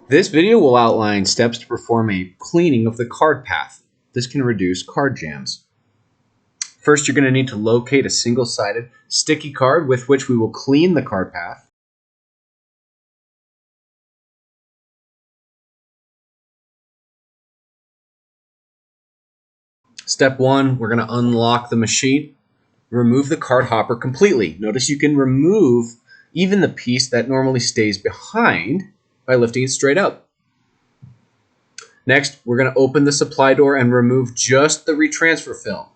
This video will outline steps to perform a cleaning of the card path. This can reduce card jams. First, you're going to need to locate a single-sided sticky card with which we will clean the card path. Step 1, we're going to unlock the machine. Remove the card hopper completely. Notice you can remove even the piece that normally stays behind by lifting it straight up. Next, we're going to open the supply door and remove just the retransfer film.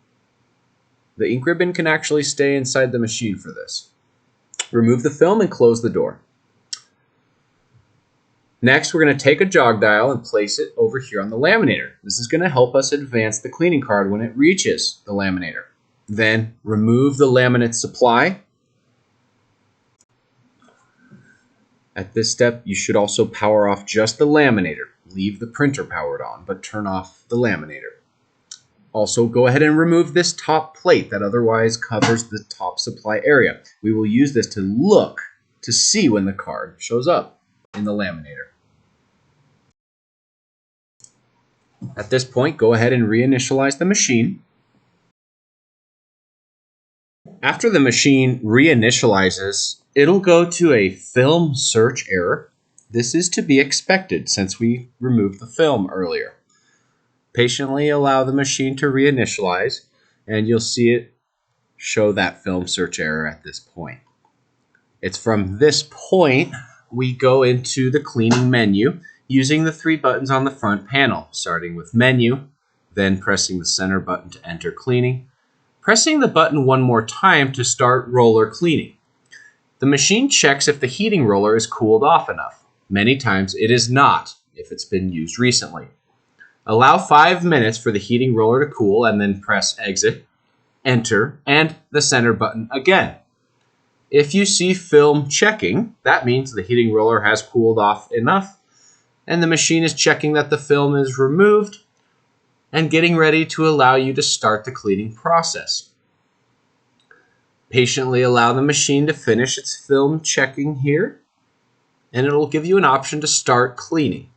The ink ribbon can actually stay inside the machine for this. Remove the film and close the door. Next, we're going to take a jog dial and place it over here on the laminator. This is going to help us advance the cleaning card when it reaches the laminator. Then, remove the laminate supply. At this step, you should also power off just the laminator. Leave the printer powered on, but turn off the laminator. Also, go ahead and remove this top plate that otherwise covers the top supply area. We will use this to look to see when the card shows up in the laminator. At this point, go ahead and reinitialize the machine. After the machine reinitializes, it'll go to a film search error. This is to be expected since we removed the film earlier. Patiently allow the machine to reinitialize, and you'll see it show that film search error at this point. It's from this point we go into the cleaning menu using the 3 buttons on the front panel, starting with menu, then pressing the center button to enter cleaning, pressing the button one more time to start roller cleaning. The machine checks if the heating roller is cooled off enough. Many times it is not if it's been used recently. Allow 5 minutes for the heating roller to cool and then press exit, enter, and the center button again. If you see film checking, that means the heating roller has cooled off enough and the machine is checking that the film is removed and getting ready to allow you to start the cleaning process. Patiently allow the machine to finish its film checking here, and it'll give you an option to start cleaning.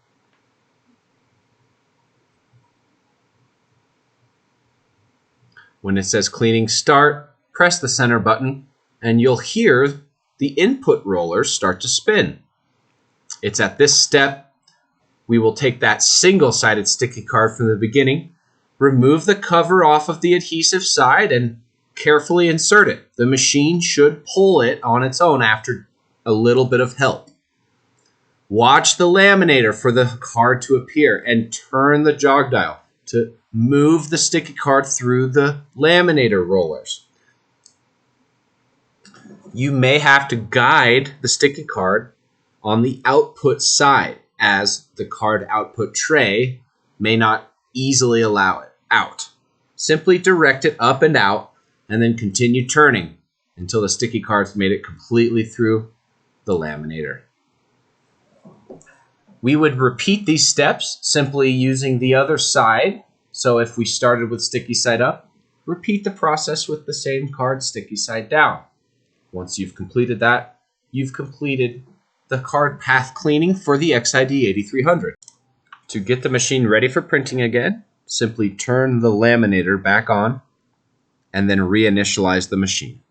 When it says cleaning start, press the center button, and you'll hear the input rollers start to spin. It's at this step we will take that single-sided sticky card from the beginning, remove the cover off of the adhesive side, and carefully insert it. The machine should pull it on its own after a little bit of help. Watch the laminator for the card to appear and turn the jog dial to move the sticky card through the laminator rollers. You may have to guide the sticky card on the output side, as the card output tray may not easily allow it out. Simply direct it up and out and then continue turning until the sticky card's made it completely through the laminator. We would repeat these steps simply using the other side. So if we started with sticky side up, repeat the process with the same card sticky side down. Once you've completed that, you've completed the card path cleaning for the XID 8300. To get the machine ready for printing again, simply turn the laminator back on and then reinitialize the machine.